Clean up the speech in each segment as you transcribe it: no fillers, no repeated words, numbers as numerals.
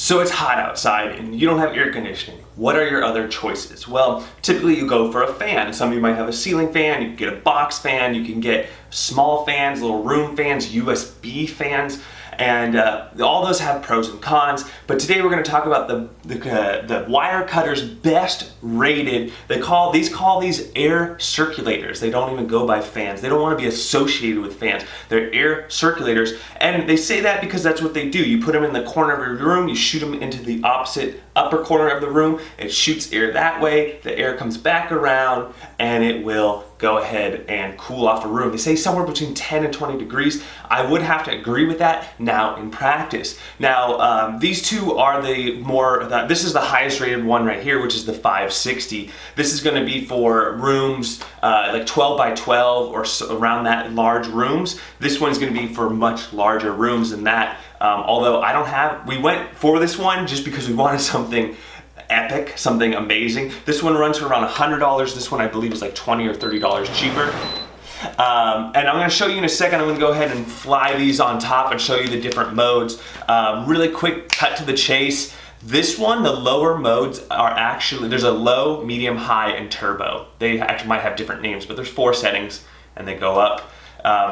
So it's hot outside and you don't have air conditioning. What are your other choices? Well, typically you go for a fan. Some of you might have a ceiling fan, you can get a box fan, you can get small fans, little room fans, USB fans, and all those have pros and cons. But today we're going to talk about the wire cutter's best rated. They call these air circulators. They don't even go by fans. They don't want to be associated with fans. They're air circulators, and they say that because that's what they do. You put them in the corner of your room, you shoot them into the opposite upper corner of the room. It shoots air that way. The air comes back around, and it will go ahead and cool off a room. They say somewhere between 10 and 20 degrees. I would have to agree with that now in practice. Now, these two are this is the highest rated one right here, which is the 560. This is gonna be for rooms like 12 by 12 or so, around that large rooms. This one's gonna be for much larger rooms than that. Although we went for this one just because we wanted something epic, something amazing. This one runs for around $100. This one I believe is like $20 or $30 cheaper. And I'm going to show you in a second. I'm going to go ahead and fly these on top and show you the different modes. Really quick cut to the chase. This one, the lower modes are actually, there's a low, medium, high, and turbo. They actually might have different names, but there's 4 settings and they go up.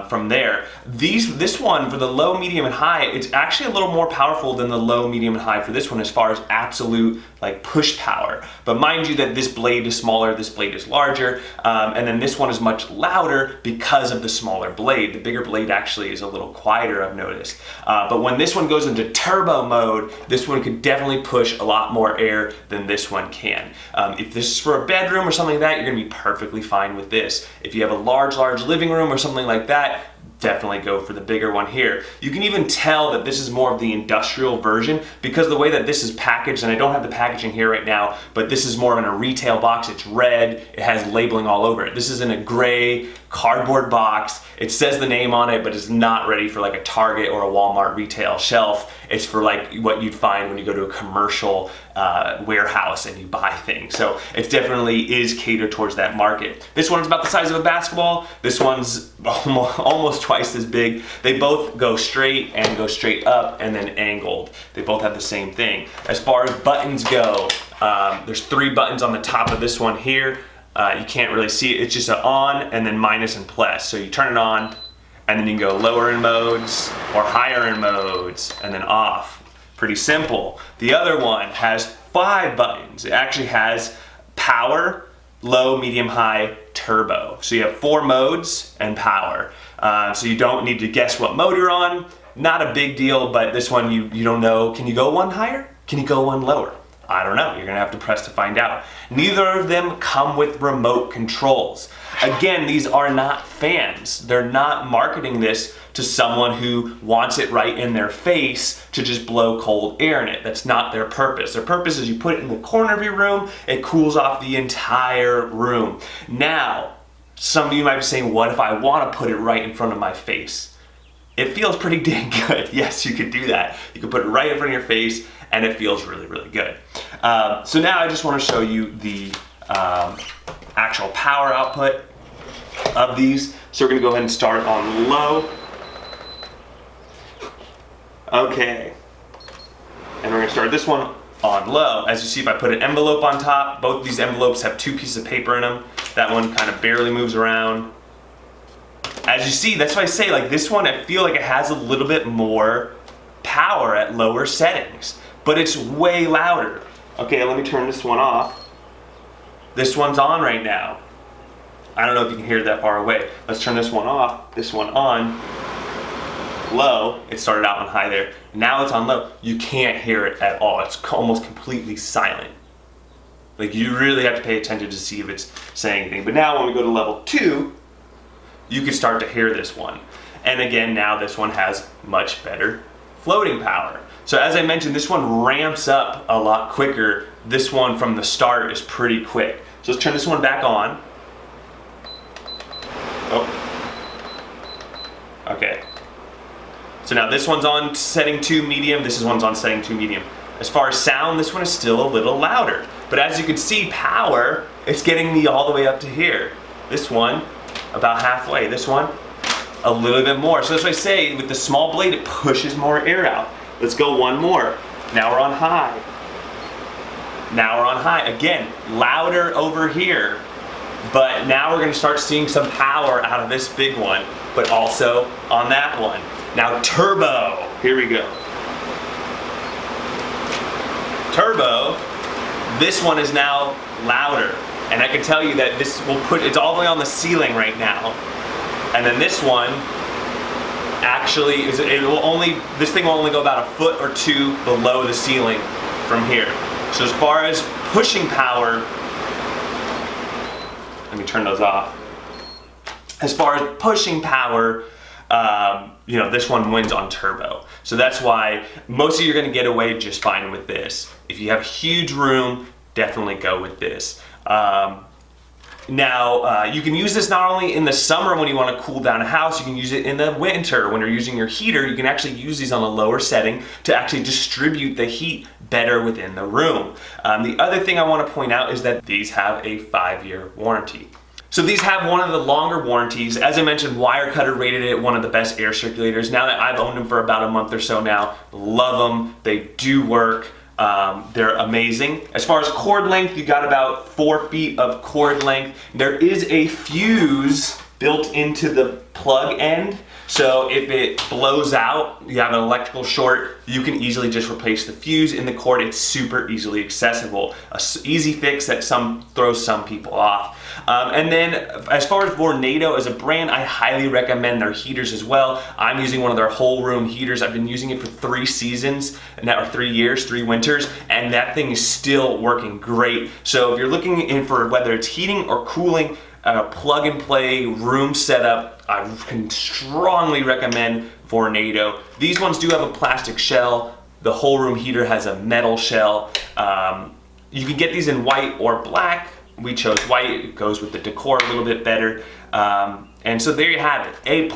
From there. This one for the low, medium, and high, it's actually a little more powerful than the low, medium, and high for this one as far as absolute like push power. But mind you that this blade is smaller, this blade is larger, and then this one is much louder because of the smaller blade. The bigger blade actually is a little quieter, I've noticed. But when this one goes into turbo mode, this one could definitely push a lot more air than this one can. If this is for a bedroom or something like that, you're gonna be perfectly fine with this. If you have a large living room or something like that, definitely go for the bigger one here. You can even tell that this is more of the industrial version because the way that this is packaged, and I don't have the packaging here right now, but this is more in a retail box. It's red, it has labeling all over it. This is in a gray cardboard box. It says the name on it, but it's not ready for like a Target or a Walmart retail shelf. It's for like what you'd find when you go to a commercial warehouse and you buy things. So it definitely is catered towards that market. This one's about the size of a basketball. This one's almost twice as big. They both go straight and go straight up and then angled. They both have the same thing. As far as buttons go, there's 3 buttons on the top of this one here. You can't really see it. It's just an on and then minus and plus. So you turn it on and then you can go lower in modes or higher in modes and then off. Pretty simple. The other one has 5 buttons. It actually has power, low, medium, high, turbo. So you have 4 modes and power. So you don't need to guess what mode you're on. Not a big deal, but this one you don't know. Can you go one higher? Can you go one lower? I don't know. You're gonna have to press to find out. Neither of them come with remote controls. Again, these are not fans. They're not marketing this to someone who wants it right in their face to just blow cold air in it. That's not their purpose. Their purpose is you put it in the corner of your room, it cools off the entire room. Now, some of you might be saying, what if I want to put it right in front of my face? It feels pretty dang good. Yes, you could do that. You can put it right in front of your face and it feels really, really good. So now I just want to show you the actual power output of these. So we're going to go ahead and start on low. Okay. And we're going to start this one on low. As you see, if I put an envelope on top, both of these envelopes have 2 pieces of paper in them. That one kind of barely moves around. As you see, that's why I say like this one, I feel like it has a little bit more power at lower settings, but it's way louder. Okay, let me turn this one off. This one's on right now. I don't know if you can hear it that far away. Let's turn this one off, this one on. Low, it started out on high there. Now it's on low. You can't hear it at all. It's almost completely silent. Like you really have to pay attention to see if it's saying anything. But now when we go to level 2, you can start to hear this one. And again, now this one has much better floating power. So as I mentioned, this one ramps up a lot quicker. This one from the start is pretty quick. So let's turn this one back on. Oh. Okay. So now this one's on setting 2 medium, this one's on setting 2 medium. As far as sound, this one is still a little louder. But as you can see, power, it's getting me all the way up to here. This one, about halfway. This one, a little bit more. So that's why I say with the small blade, it pushes more air out. Let's go one more. Now we're on high. Now we're on high. Again, louder over here, but now we're gonna start seeing some power out of this big one, but also on that one. Now turbo, here we go. Turbo, this one is now louder. And I can tell you that this will it's all the way on the ceiling right now. And then this one actually this thing will only go about a foot or two below the ceiling from here. So as far as pushing power, let me turn those off. As far as pushing power, you know, this one wins on turbo. So that's why most of you are gonna get away just fine with this. If you have a huge room, definitely go with this. Now, you can use this not only in the summer when you want to cool down a house, you can use it in the winter when you're using your heater. You can actually use these on a lower setting to actually distribute the heat better within the room. The other thing I want to point out is that these have a 5-year warranty. So these have one of the longer warranties. As I mentioned, Wirecutter rated it one of the best air circulators. Now that I've owned them for about a month or so now, love them. They do work. They're amazing. As far as cord length, you got about 4 feet of cord length. There is a fuse built into the plug end. So if it blows out, you have an electrical short, you can easily just replace the fuse in the cord. It's super easily accessible. An easy fix that throws some people off. And then as far as Vornado as a brand, I highly recommend their heaters as well. I'm using one of their whole room heaters. I've been using it for 3 seasons, or 3 years, 3 winters, and that thing is still working great. So if you're looking in for whether it's heating or cooling, plug and play room setup, I can strongly recommend Vornado. These ones do have a plastic shell. The whole room heater has a metal shell. You can get these in white or black. We chose white. It goes with the decor a little bit better. And so there you have it. A+.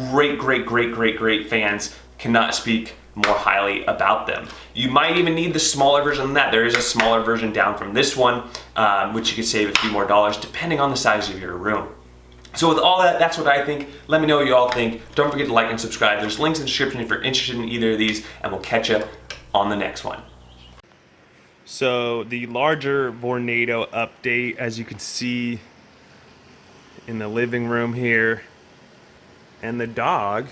Great, great, great, great, great fans. Cannot speak more highly about them. You might even need the smaller version than that. There is a smaller version down from this one, which you could save a few more dollars depending on the size of your room. So with all that, that's what I think. Let me know what you all think. Don't forget to like and subscribe. There's links in the description if you're interested in either of these, and we'll catch you on the next one. So the larger Vornado update, as you can see in the living room here, and the dog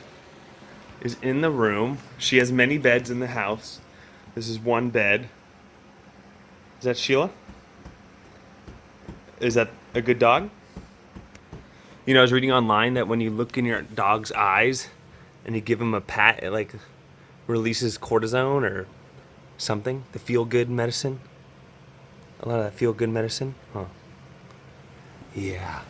is in the room. She has many beds in the house. This is one bed. Is that Sheila? Is that a good dog? You know, I was reading online that when you look in your dog's eyes and you give him a pat, it like releases cortisone or something, the feel-good medicine. A lot of that feel-good medicine. Huh. Yeah.